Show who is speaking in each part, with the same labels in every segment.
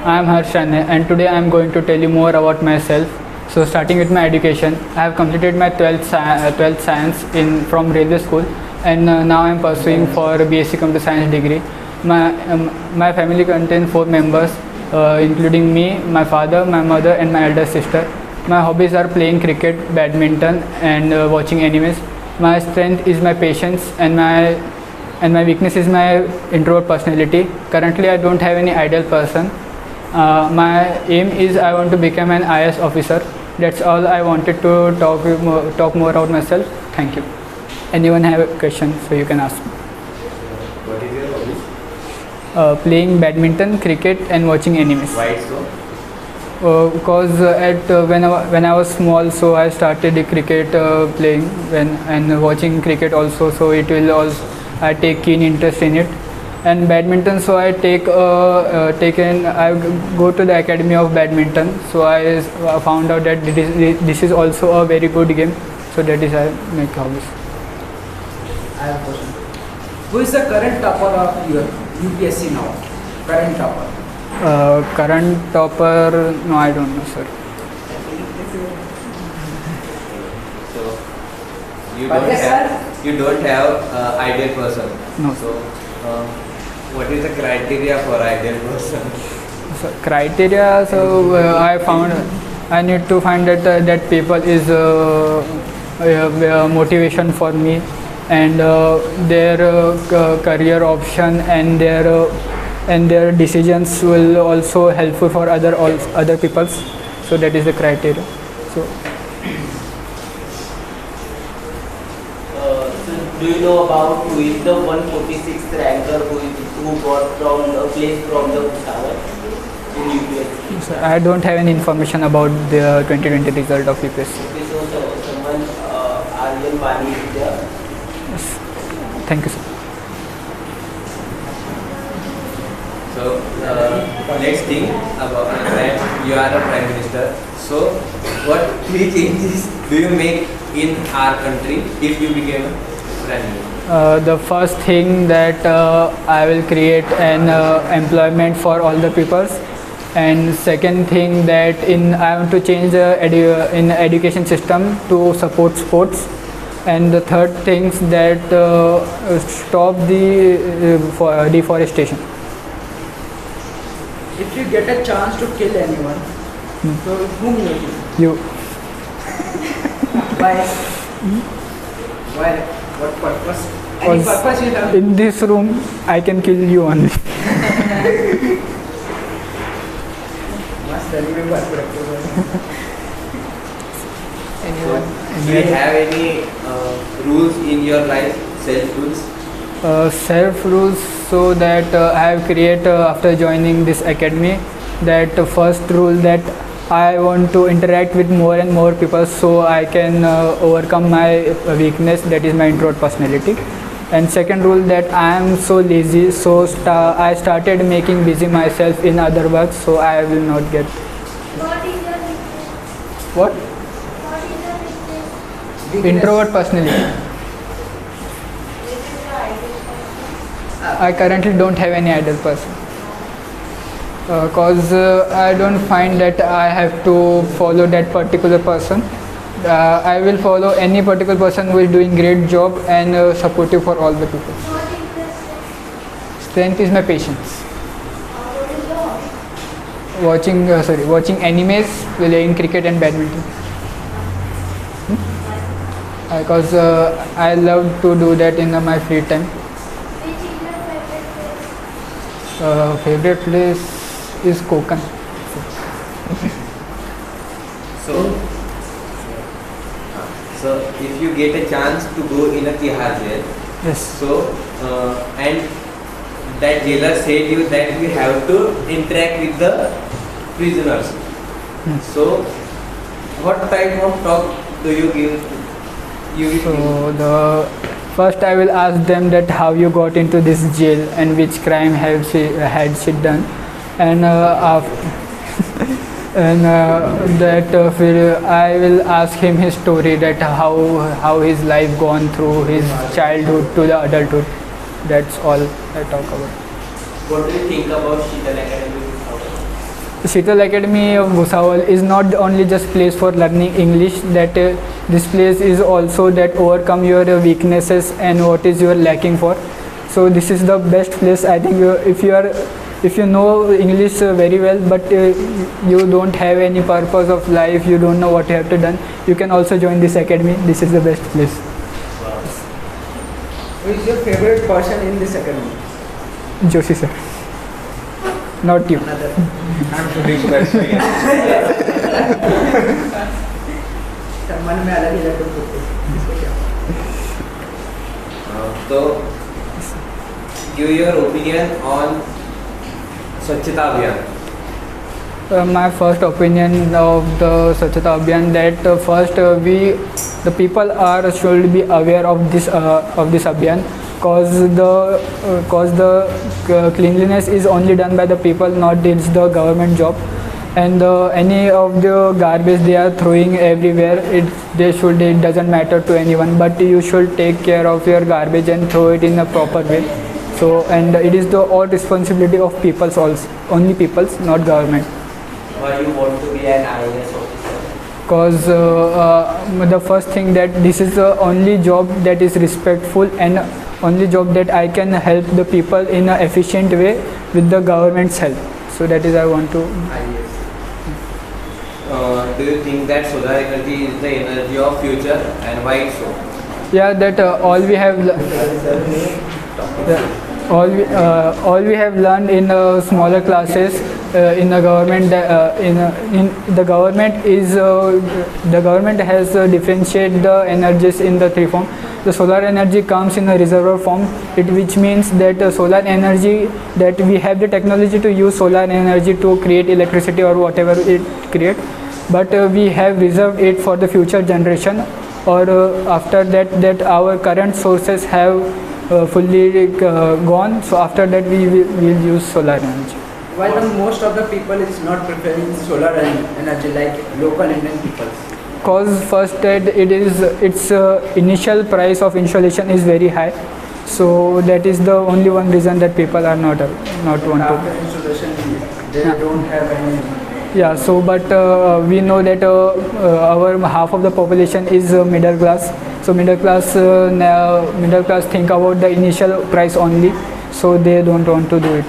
Speaker 1: I am Harshan and today I am going to tell you more about myself. So starting with my education, I have completed my 12th science from railway school, and now I am pursuing for BSc Computer Science degree. My family contains 4 members, including me, my father, my mother and my elder sister. My hobbies are playing cricket, badminton and watching animes. My strength is my patience, and my weakness is my introvert personality. Currently I don't have any ideal person. My aim is I want to become an IAS officer. That's all I wanted to talk more about myself. Thank you. Anyone have a question, so you can ask.
Speaker 2: What is your hobbies?
Speaker 1: Playing badminton, cricket and watching animes.
Speaker 2: Why so?
Speaker 1: Because when I was small, so I started the cricket playing and watching cricket also. So it will also I take keen interest in it. And badminton, so I I go to the academy of badminton. So I found out that this is also a very good game. So that is I make hobbies.
Speaker 3: I have a question. Who is the current topper of your UPSC now? Current topper.
Speaker 1: Current topper? No, I don't know, sir.
Speaker 2: So
Speaker 3: Yes,
Speaker 2: you don't have ideal person.
Speaker 1: No.
Speaker 2: So what is the criteria for ideal person?
Speaker 1: So criteria, so I need to find that people is motivation for me, and their career option and their decisions will also helpful for other peoples. So that is the criteria. So
Speaker 4: Do you know about who is the 146th ranker who got from the place from the Peshawar in UPSC?
Speaker 1: so I don't have any information about the 2020 result of UPSC.
Speaker 4: Okay, so someone Aryan Bani is there.
Speaker 1: Thank you, sir.
Speaker 2: So next thing about that you are a prime minister. So what 3 changes do you make in our country if you became a prime minister?
Speaker 1: The first thing that I will create an employment for all the peoples, and second thing that I want to change in education system to support sports, and the third things that stop the deforestation.
Speaker 3: If you get a chance to kill anyone, so whom you will kill?
Speaker 1: You.
Speaker 3: Why? Why? What purpose? Any
Speaker 1: Because
Speaker 3: purpose you have?
Speaker 1: in this room I can kill you only.
Speaker 3: Must remember.
Speaker 2: So do you have any rules in your life, self rules?
Speaker 1: Self rules, so that I have created after joining this academy, that first rule that I want to interact with more and more people so I can overcome my weakness, that is my introvert personality. And second rule that I am so lazy, so I started making busy myself in other works, so I will not get.
Speaker 5: What is your weakness?
Speaker 1: What?
Speaker 5: What is your weakness?
Speaker 3: Weakness.
Speaker 1: Introvert personality.
Speaker 5: This is your ideal person.
Speaker 1: I currently don't have any ideal person. Cause I don't find that I have to follow that particular person. I will follow any particular person who is doing great job and supportive for all the people.
Speaker 5: What is your strength?
Speaker 1: Strength is my patience.
Speaker 5: What is your hobby?
Speaker 1: Watching animes, playing cricket and badminton. Because I love to do that in my free time.
Speaker 5: Which is your favorite place?
Speaker 1: Favorite place is Konkan.
Speaker 2: So if you get a chance to go in a Tihar jail,
Speaker 1: Yes.
Speaker 2: so and that jailer said you that you have to interact with the prisoners.
Speaker 1: Yes.
Speaker 2: So what type of talk do you give?
Speaker 1: So the first I will ask them that how you got into this jail and which crime had she done, and I will ask him his story, that how his life gone through his childhood to the adulthood. That's all I talk about.
Speaker 4: What do you think about Sheetal Academy?
Speaker 1: Sheetal Academy of Bhusawal is not only just place for learning English, that this place is also that overcome your weaknesses and what is your lacking for. So this is the best place, I think. If you know English very well, but you don't have any purpose of life, you don't know what you have to done, you can also join this academy. This is the best place.
Speaker 3: Who is your favorite person in this academy?
Speaker 1: Joshi sir. Not you.
Speaker 3: Another.
Speaker 6: I'm shooting so that's why.
Speaker 3: Sir मन में अलग ही लड्डू फूटते हैं। इसको क्या?
Speaker 2: So, give your opinion on Swachhata Abhiyan.
Speaker 1: My first opinion of the Swachhata Abhiyan, that the people should be aware of this Abhiyan, cause the cleanliness is only done by the people, not it's the government job. And any of the garbage they are throwing everywhere, it doesn't matter to anyone, but you should take care of your garbage and throw it in a proper way. So, and it is the all responsibility of peoples also, only peoples, not government.
Speaker 4: Why you want to be an IAS officer?
Speaker 1: Because the first thing, that this is the only job that is respectful and only job that I can help the people in an efficient way with the government's help. So that is I want to.
Speaker 2: Do you think that solar energy is the energy of future, and why so?
Speaker 1: Yeah, that all we have all we have learned in smaller classes in the government. The government has differentiated the energies in the three form. The solar energy comes in a reservoir form, which means that solar energy, that we have the technology to use solar energy to create electricity or whatever it create, but we have reserved it for the future generation, or after that our current sources have fully gone, so after that we will use solar energy.
Speaker 3: Why the most of the people is not preferring solar energy like local Indian people?
Speaker 1: Cause first that its initial price of installation is very high, so that is the only one reason that people are not want to.
Speaker 3: After installation, they don't have any.
Speaker 1: Yeah, so but we know that our half of the population is middle class. So middle class think about the initial price only, so they don't want to do it.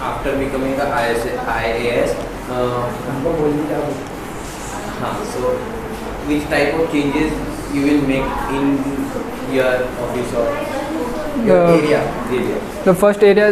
Speaker 2: After becoming the IAS, so which type of changes you will make in your office or your area?
Speaker 1: The first area,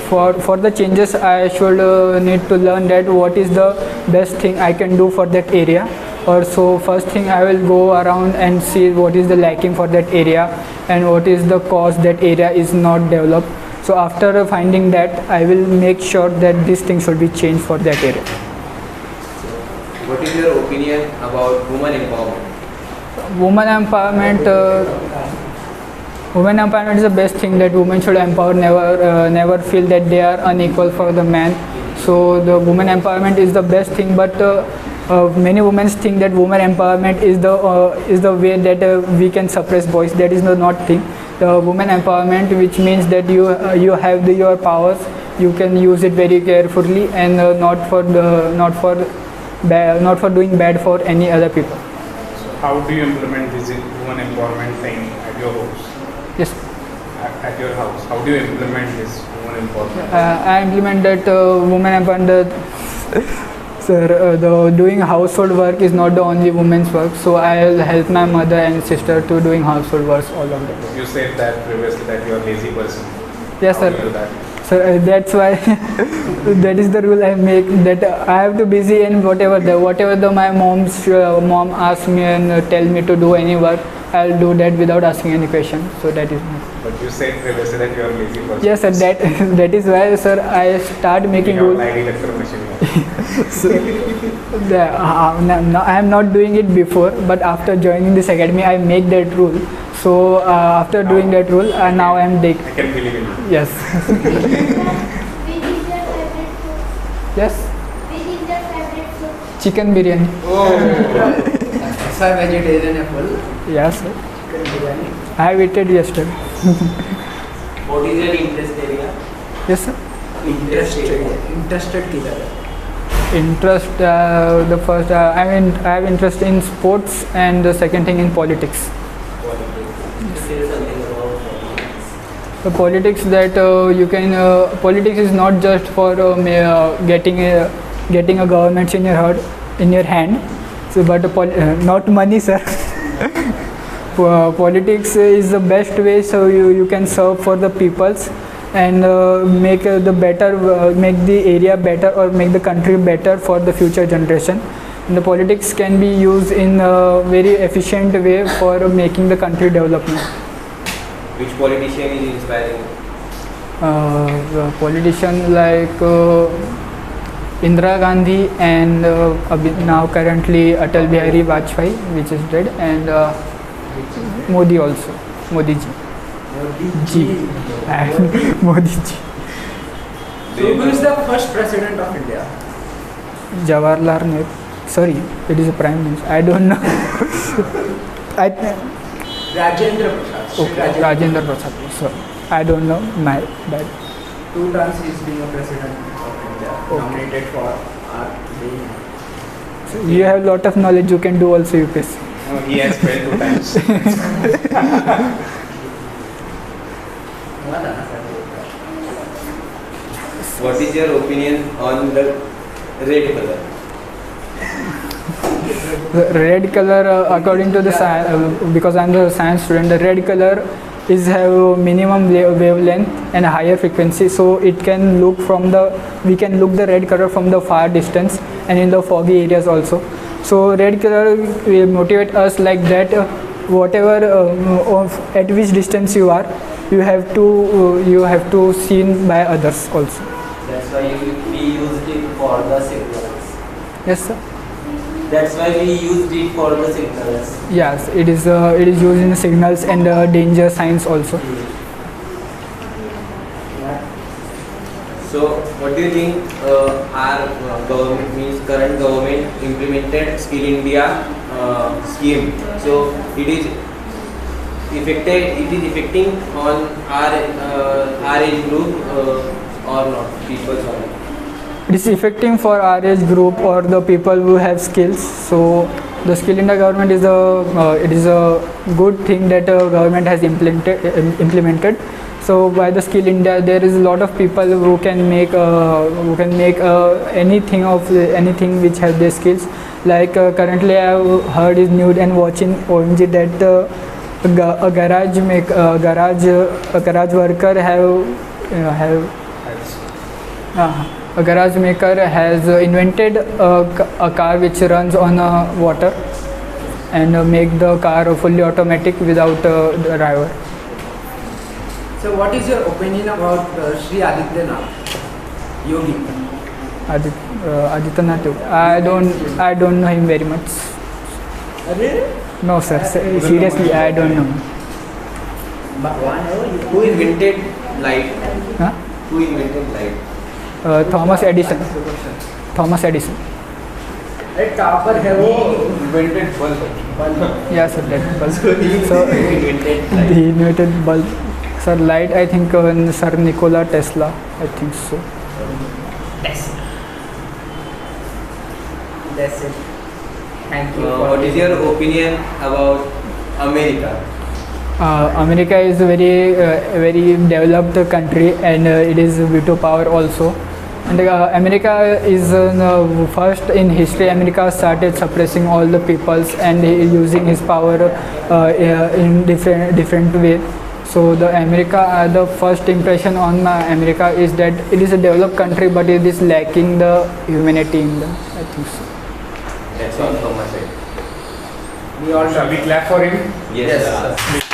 Speaker 1: for the changes, I should need to learn that what is the best thing I can do for that area. Or so first thing I will go around and see what is the lacking for that area and what is the cause that area is not developed. So after finding that, I will make sure that this thing should be changed for that area.
Speaker 2: What is your opinion about women empowerment?
Speaker 1: Women empowerment is the best thing, that women should empower, never feel that they are unequal for the man. So the women empowerment is the best thing, but many women think that women empowerment is the way that we can suppress boys. That is not thing. The women empowerment, which means that you have your powers, you can use it very carefully and not for doing bad for any other people.
Speaker 6: So how do you implement this women empowerment thing at your house?
Speaker 1: Yes.
Speaker 6: At your house, how do you implement this women empowerment?
Speaker 1: I implement that women empowerment. Sir, the doing household work is not the only women's work, so I'll help my mother and sister to doing household works, all of them.
Speaker 6: You said that previously that you are a lazy person.
Speaker 1: Yes,
Speaker 6: How
Speaker 1: sir.
Speaker 6: do you do that?
Speaker 1: So that's why that is the rule I make, that I have to busy in whatever my mom asks me and tell me to do any work, I'll do that without asking any question. So that is.
Speaker 6: But you said previously that you are a lazy person.
Speaker 1: Yes, sir. That is why, sir, I start making
Speaker 6: You have
Speaker 1: rules.
Speaker 6: light electric machine.
Speaker 1: So, I am not doing it before, but after joining this academy, I make that rule. So after doing that rule, now I am
Speaker 6: I can believe in you.
Speaker 1: Yes.
Speaker 5: Which is your favorite food?
Speaker 1: Yes.
Speaker 5: Which is your favorite food?
Speaker 1: Chicken biryani.
Speaker 3: Sir, vegetarian apple.
Speaker 1: Yes, sir.
Speaker 3: Chicken biryani.
Speaker 1: I have eaten yesterday.
Speaker 4: What is your interest area?
Speaker 1: Yes, sir.
Speaker 3: interested किधर है?
Speaker 1: Interest, the first, I mean, I have interest in sports, and the second thing in politics.
Speaker 4: Say something about politics.
Speaker 1: The politics that you can, politics is not just for getting a government in your hand. So, but not money, sir. Politics is the best way, so you can serve for the peoples and make make the area better, or make the country better for the future generation. And the politics can be used in a very efficient way for making the country development.
Speaker 2: Which politician is inspiring?
Speaker 1: The politician like Indira Gandhi, and now currently Atal Bihari Vajpayee, which is dead, and Modi also, Modi ji. And Modi ji.
Speaker 3: So who is the first president of India?
Speaker 1: Jawaharlal Nehru. Sorry, it is a prime minister. I don't know.
Speaker 3: Rajendra Prasad.
Speaker 1: Okay, Rajendra Prasad. So I don't know. My bad.
Speaker 3: 2 times he is being a president of India, nominated for our being.
Speaker 1: So you have lot of knowledge. You can do also UPSC.
Speaker 6: No, he has failed 2 times.
Speaker 2: What is your opinion on the red color?
Speaker 1: The red color, according to the because I'm the science student, the red color is have minimum wavelength and a higher frequency, so it can look we can look the red color from the far distance and in the foggy areas also. So red color will motivate us like that. Whatever at which distance you are, you have to seen by others also.
Speaker 4: That's why we used it for the signals.
Speaker 1: Yes, sir.
Speaker 4: That's why we used it for the signals.
Speaker 1: Yes, it is used in signals and danger signs also.
Speaker 2: So, what do you think our government, means current government, implemented Skill India scheme? So, it is affecting on our age group or not, people only?
Speaker 1: It is affecting for our age group or the people who have skills. So the Skill India government is a good thing that government has implemented. So by the Skill India, there is a lot of people who can make anything which has their skills. Like currently, I have heard is news and watching OMG that a garage worker a garage maker has invented a car which runs on water and make the car fully automatic without the driver.
Speaker 3: So what is your opinion about Sri Adityanath Yogi?
Speaker 1: Adityanath Yogi. I don't know him very much.
Speaker 3: Really?
Speaker 1: No, sir. Seriously, I don't know.
Speaker 2: Who invented light?
Speaker 1: Huh?
Speaker 2: Who invented light?
Speaker 1: Thomas Edison. Thomas Edison.
Speaker 3: कहाँ पर है वो?
Speaker 6: Invented bulb.
Speaker 1: Yeah, sir. That bulb.
Speaker 2: So he invented light.
Speaker 1: He invented bulb. Sir, light. I think Sir Nikola Tesla. I think so.
Speaker 3: That's it. Thank you.
Speaker 2: What is your opinion about America?
Speaker 1: America is a very developed country, and it is veto power also. And America is first in history. America started suppressing all the peoples and using his power in different way. So the first impression on America is that it is a developed country, but it is lacking the humanity in them. I think so.
Speaker 2: That's all from my side.
Speaker 3: We all
Speaker 6: Shall we clap for him?
Speaker 2: Yes.